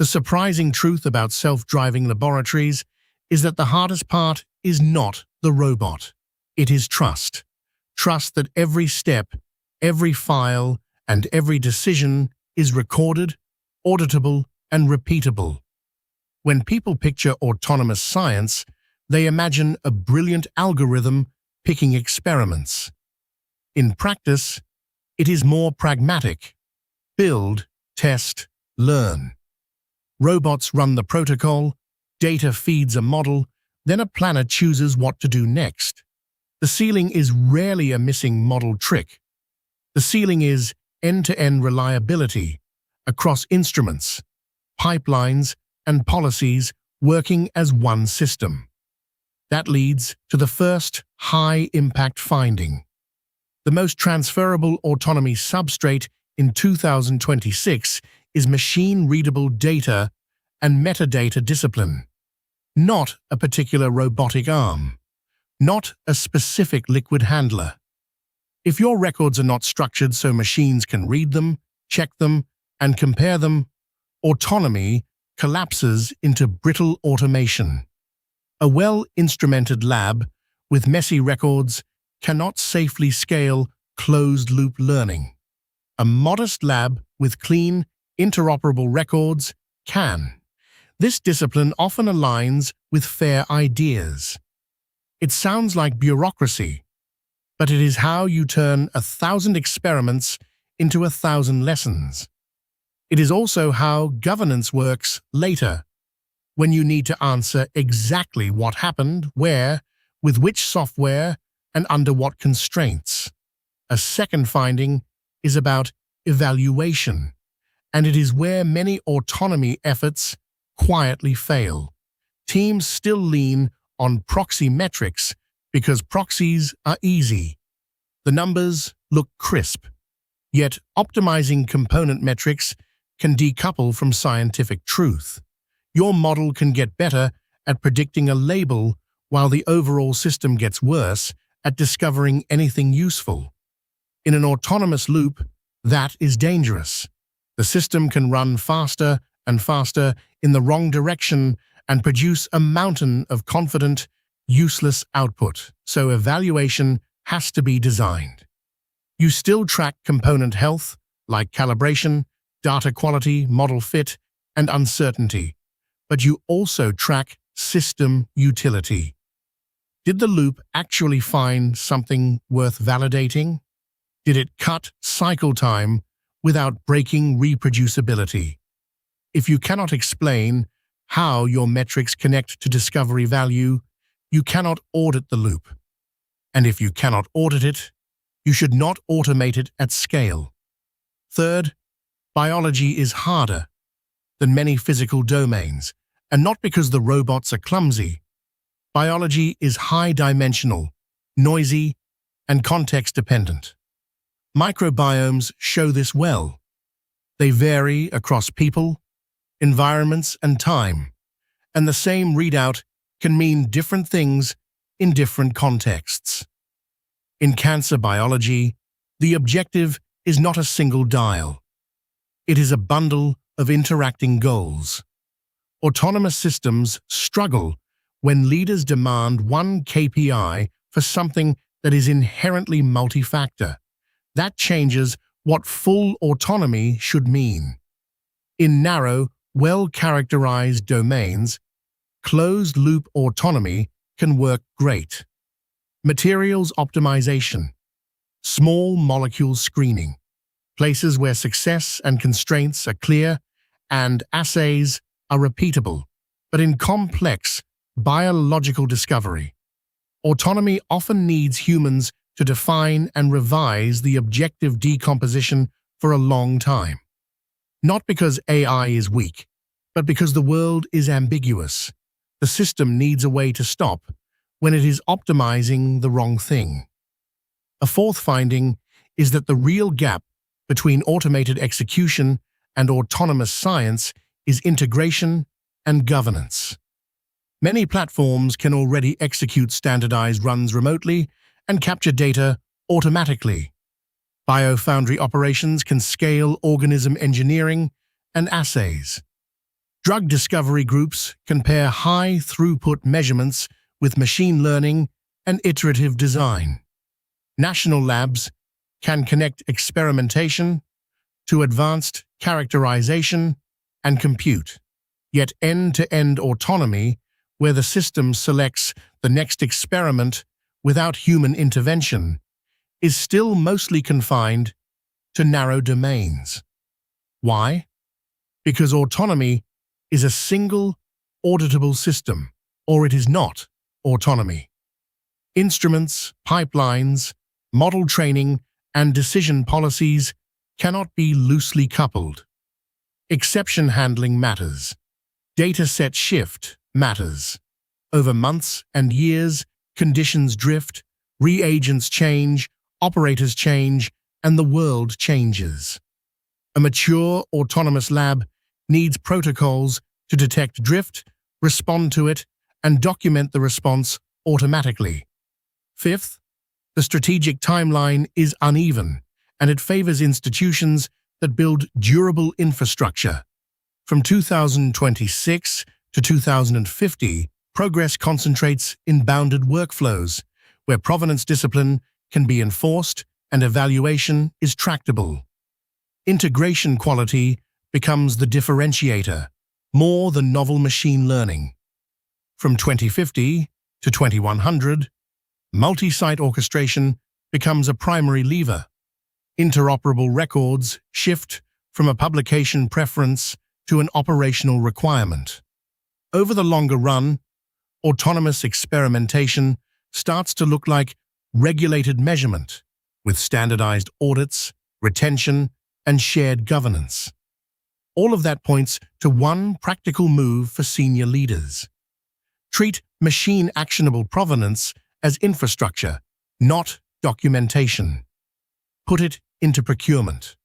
The surprising truth about self-driving laboratories is that the hardest part is not the robot. It is trust. Trust that every step, every file, and every decision is recorded, auditable, and repeatable. When people picture autonomous science, they imagine a brilliant algorithm picking experiments. In practice, it is more pragmatic. Build, test, learn. Robots run the protocol, data feeds a model, then a planner chooses what to do next. The ceiling is rarely a missing model trick. The ceiling is end-to-end reliability across instruments, pipelines, and policies working as one system. That leads to the first high-impact finding. The most transferable autonomy substrate in 2026 is machine-readable data and metadata discipline, not a particular robotic arm, not a specific liquid handler. If your records are not structured so machines can read them, check them, and compare them, autonomy collapses into brittle automation. A well-instrumented lab with messy records cannot safely scale closed-loop learning. A modest lab with clean, interoperable records can. This discipline often aligns with fair ideas. It sounds like bureaucracy, but it is how you turn 1,000 experiments into 1,000 lessons. It is also how governance works later, when you need to answer exactly what happened, where, with which software, and under what constraints. A second finding is about evaluation, and it is where many autonomy efforts quietly fail. Teams still lean on proxy metrics because proxies are easy. The numbers look crisp, yet optimizing component metrics can decouple from scientific truth. Your model can get better at predicting a label while the overall system gets worse at discovering anything useful. In an autonomous loop, that is dangerous. The system can run faster and faster in the wrong direction and produce a mountain of confident, useless output. So evaluation has to be designed. You still track component health, like calibration, data quality, model fit, and uncertainty, but you also track system utility. Did the loop actually find something worth validating? Did it cut cycle time without breaking reproducibility? If you cannot explain how your metrics connect to discovery value, you cannot audit the loop. And if you cannot audit it, you should not automate it at scale. Third, biology is harder than many physical domains, and not because the robots are clumsy. Biology is high-dimensional, noisy, and context-dependent. Microbiomes show this well. They vary across people, environments, and time, and the same readout can mean different things in different contexts. In cancer biology, the objective is not a single dial. It is a bundle of interacting goals. Autonomous systems struggle when leaders demand one KPI for something that is inherently multi-factor. That changes what full autonomy should mean. In narrow, well-characterized domains, closed-loop autonomy can work great. Materials optimization, small molecule screening, places where success and constraints are clear and assays are repeatable. But in complex biological discovery, autonomy often needs humans to define and revise the objective decomposition for a long time. Not because AI is weak, but because the world is ambiguous. The system needs a way to stop when it is optimizing the wrong thing. A fourth finding is that the real gap between automated execution and autonomous science is integration and governance. Many platforms can already execute standardized runs remotely and capture data automatically. Biofoundry operations can scale organism engineering and assays. Drug discovery groups can pair high-throughput measurements with machine learning and iterative design. National labs can connect experimentation to advanced characterization and compute. Yet end-to-end autonomy, where the system selects the next experiment without human intervention, is still mostly confined to narrow domains. Why? Because autonomy is a single, auditable system, or it is not autonomy. Instruments, pipelines, model training, and decision policies cannot be loosely coupled. Exception handling matters. Data set shift matters. Over months and years, conditions drift, reagents change, operators change, and the world changes. A mature, autonomous lab needs protocols to detect drift, respond to it, and document the response automatically. Fifth, the strategic timeline is uneven, and it favors institutions that build durable infrastructure. From 2026 to 2050, progress concentrates in bounded workflows, where provenance discipline can be enforced and evaluation is tractable. Integration quality becomes the differentiator, more than novel machine learning. From 2050 to 2100, multi-site orchestration becomes a primary lever. Interoperable records shift from a publication preference to an operational requirement. Over the longer run, autonomous experimentation starts to look like regulated measurement, with standardized audits, retention, and shared governance. All of that points to one practical move for senior leaders. Treat machine-actionable provenance as infrastructure, not documentation. Put it into procurement.